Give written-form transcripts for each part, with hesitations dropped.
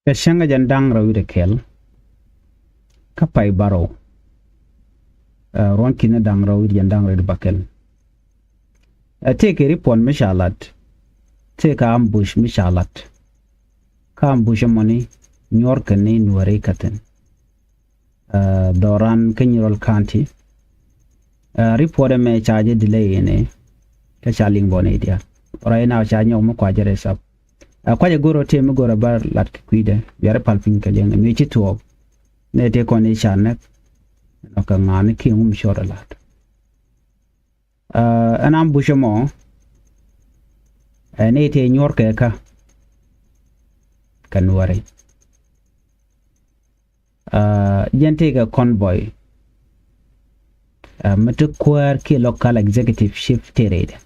ka shanga jandang rawi de kel ka pai baro ron kina dang rawi jandang rawi bakel take ripon mishalat take ambush mishalat ka ambush money nyor kane nuare katen doran kenyirol county report me charge delay ne ka chaling bone dia ora ina cha nyom ko ajere sap kwaje goro te mi goro bar lat kwide yare palpin ka jeng mi ci tuo ne te ko ni chanek no ka ngani ki shora lat anam bushamo ne te nyor ke ka kanware jente ga convoy matu kwar ki local executive shift terede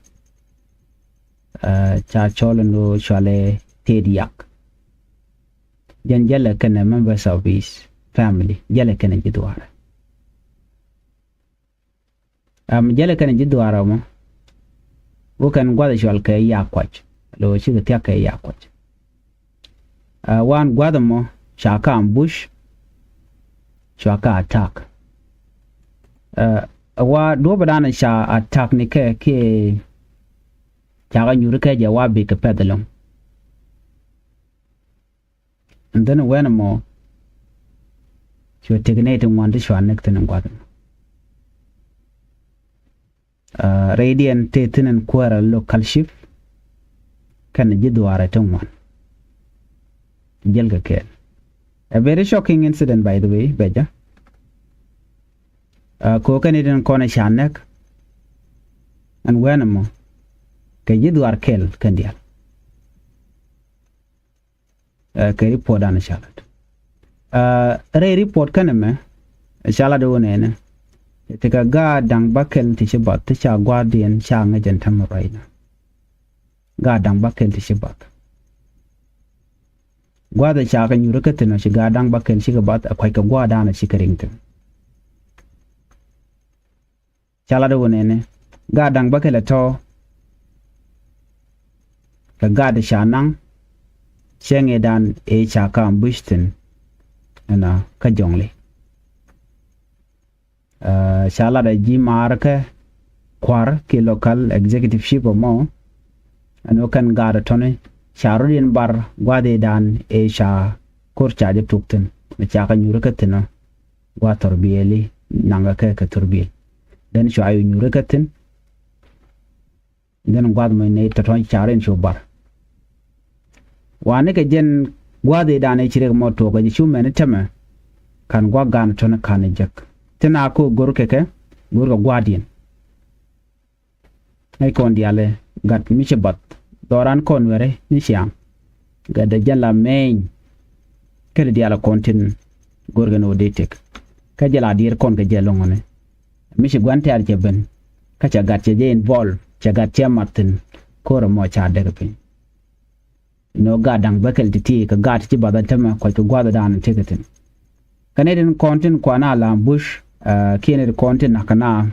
cha cholno chale tediak jen jala kana members of his family jala kana jidwara jala kana jidwara mo wokan gwada chwal ka yakwach lo chiga tia ka yakwach wan gwada mo chaka ambush chaka attack wa do badana sha attack ni ke chaga nyuru ka jawabi ka pedalong and then when mo you technate one to shwa next and gwadam radiant tetin and kwara local shift kan jidwara tongwan jelga kel a very shocking incident by the way beja ko kaniden kona shanek and when mo ka jidwar kel kandial ka report an shalat re report kaname shalado wonene tika ga dang bakel ti shibat ti cha guardian cha ngajen tamraina ga dang bakel ti shibat gwada cha ka nyuru ka tino shiga dang bakel shiga bat akwai ka gwada na shikaringtin shalado wonene ga dang bakel to ka gada shanang shenge dan e chaka ambushtin ana ka jongle shala da ji marka kwar ke local executive ship mo ano kan gada tone sharudin bar gwade dan e sha kurcha je tukten na chaka nyurka tino gwa torbiyeli nanga ka torbiel dan sho ayu nyurka tin dan gwad mo ne to ton charen sho bar wane ka jen gwade dane chire mo to ga chu men teme kan gwa gan to na kan jak tina ko gor keke gor ga gwadien ay kon diale gat mi che bat doran kon were ni siam ga da jalla meñ kele diala kontin gor ga no detek ka jala dir kon ga jelo ngone mi che gwante ar jeben ka cha gat che involve cha gat che martin ko mo cha daga pin no gadang bakel ti ka gat ti badan tama ko to gwada dan tegatin kaneden kontin kwana la bush kene kontin nakana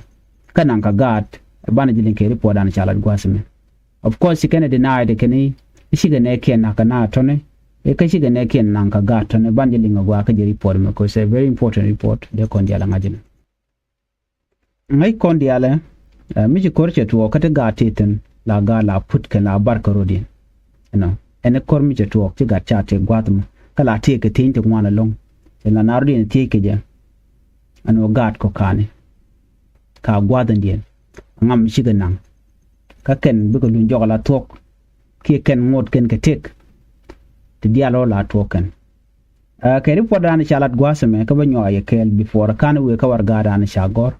kanan ka gat bana jilin ke report dan chalat gwasme of course kene deny de kene shiga ne ken nakana tone e ka shiga ne ken nan ka gat tone ban jilin gwa ka report me ko say very important report de kon diala ngajin ngai kon diala mi ji korche to ka ta gatetin la ga la put kana barka rodin ene kormi je to ti ga chate gwadum kala te ke tin te ngwana long ena nardi ne te ke je ano gat ko kane ka gwadan dien ngam shiga nang ka ken bi ko dun jogala tok ki ken ngot ken ke tek te dialo la token ke ri podan chalat gwasme ka banyo ay kel before kan we ka war gada na shagor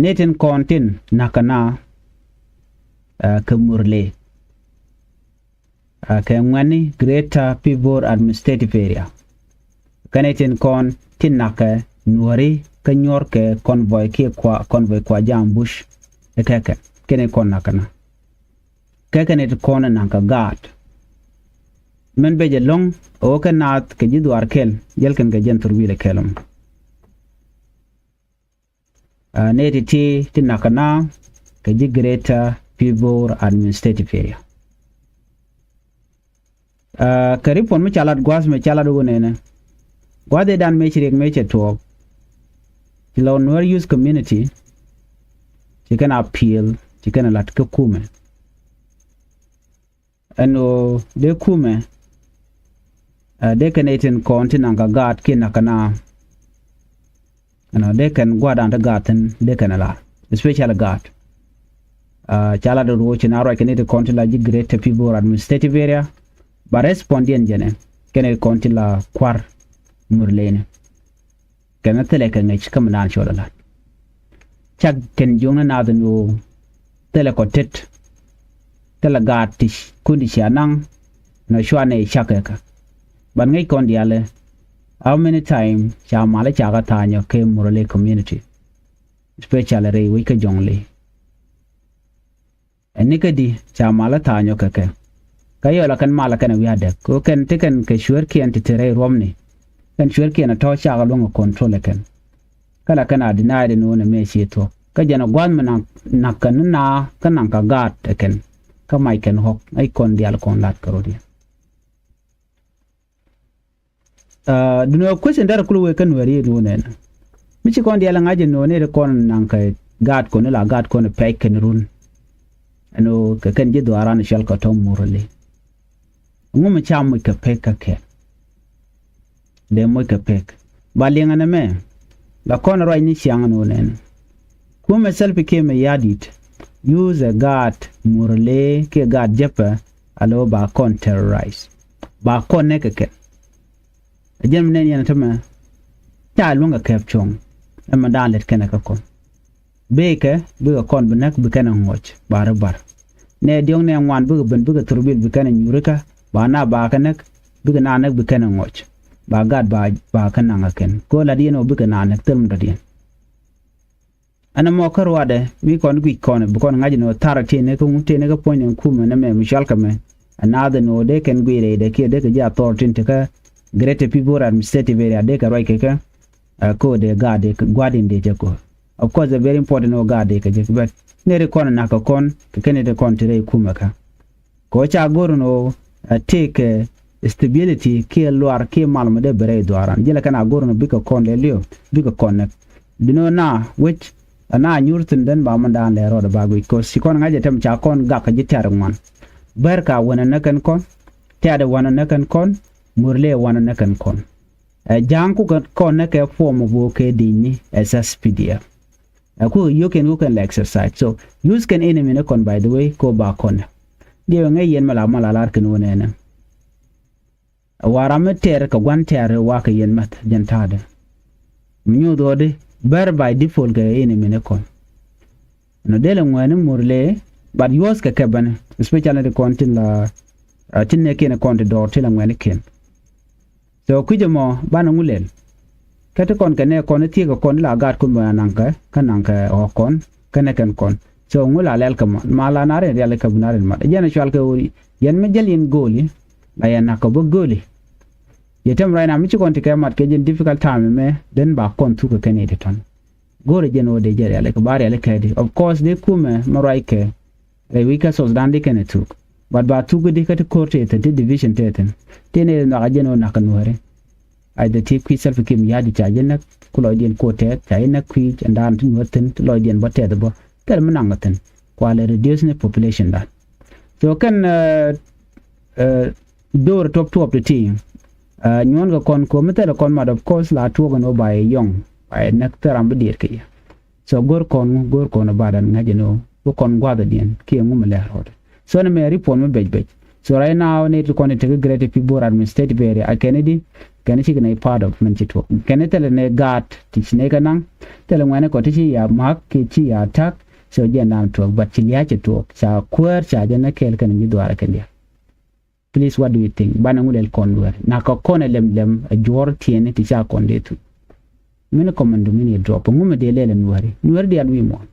neten kontin nakana ka murle ngani Greater Pibor Administrative Area kaneten kon tinaka nuari kanyor ke convoy kwa jambush ekeke kene kon nakana kekene to kon nanka gat men beje long o kanat ke jidwar kel jelken ga jentur wile kelum neti tinaka na ke Greater Pibor Administrative Area Karipon me chalat gwas me chalad wonene. Gwade dan me chirik me cheto. Tilo nwer use community. Chicken appeal, chicken lat kume. Ano de kume. De kan etin kontin ga gat kinakana. They can go down the garden, they can allow, especially God. Chala the roach and I can it continue like great people administrative area, but responding gene can it continue la quar murlane. Can I tell a can come down show a lot. Chuck can join another no telecotet, telegatish, kundishanang, no shwane shakaka. But ngay kondiale. How many times shall Mala Chagatanya came Murale community, especially Wika Jongli? And Nikadi shall Malatanya Kake. Kayola can Malakan we had a cook and taken Kashurki and Titere Romney, and Shurki and a torch along a control again. Kalakana denied in one meshito. Kajana Guanman Nakanana Kananka God again. Come I can hook, I con the Alcon Lat Carodi. Do no question that clue can vary doing. Michikon the Alangajan no need a con nanka guard conilla guard con a peck and run. And no can get the around shell cotton morally. A woman charm with a peck a cat. They make a peck. Baling and a man. La corner right niche young no nen. Who myself became a yardit. Use a guard morally, ke guard jepper, allow by con terrorize. By con neck a cat. A gentleman and a tama. Child longer kept chong. And Madame let Kanaka. Baker, big a con benak becanon watch, bar a bar. Nay, the young man one big ben bigger to rebuild becanon Eureka, Bana Barkanek, big an anek becanon watch. By God by Barkanangaken. Go ladino big an anek, term radian. And a more carwade, we con quick corner, because I know Tarati neka point and Kuman and Michalkame. Another no, they can be the kid, they can get authority to her. Great people administrative area they can write code the guard they guarding the jaco. Of course a very important no guard they can but near corner nakakon can the country kumaka. Coach Agorno take stability kill loar kill malma de bere doaran. Jela can agorno bigger con leo bigger connect. Do know now which na nyurtin den ba manda le road bag because si kon ngaje tem cha kon gaka jitar man. Berka wona nakan kon tiada wana nakan kon Murle wana nakan kon. Janku kon naka form of work dini SSPDF. You can exercise. So use can enemy nakon by the way go back on. Dia ngay yen mala lar kan wonena. Warame ter ka gwan ter waka yen mat jantade. Minyu dode bar by default ga enemy nakon. No dele ngwane murle but yours ka kabane especially the content la tinne ken content door tela ngwane ken. So kujamo bana ngulel kata kon kane kon tiga kon la gat kun nanka kananka o kon kane kan kon so ngula lel kam mala nare yalla ka bunare ma jana shwal ka wuri yan me jalin goli la yana ka bo goli yetam rayna mi ci kon tika mat ke jen difficult time me den ba kon tu ka kane de ton gore jeno de jere yalla ka bari yalla ka de of course de kume maraike e wika so dande kane tu but ba tu gudi ka court et division teten tene na jeno na kanware ai de ti kwi self kim yadi cha jenak kulo dien ko te cha na kwi ndan tin waten lo dien bote de bo tel manangaten kwale reduce the population that so kan door top the team nyon ga kon ko metel kon mad of course la to no by young by nectar am dir ke so gor kon badan ngajeno ko kon gwada dien ki ngum le rod so na me report me bej so right now need to connect to great people administrative area a Kennedy can a part of Manchito. Can I tell a guard teach Neganan? Tell him when I got ya mark, kitchi attack, so Jan talk, but Chiliacha talk, shall queer charge and a kel can you do Arakandia. Please, what do you think? Banamul conware. Naka corner lem a jor tien to shall conde to. Many command mini drop, a woman de lelen worry. Where the we more.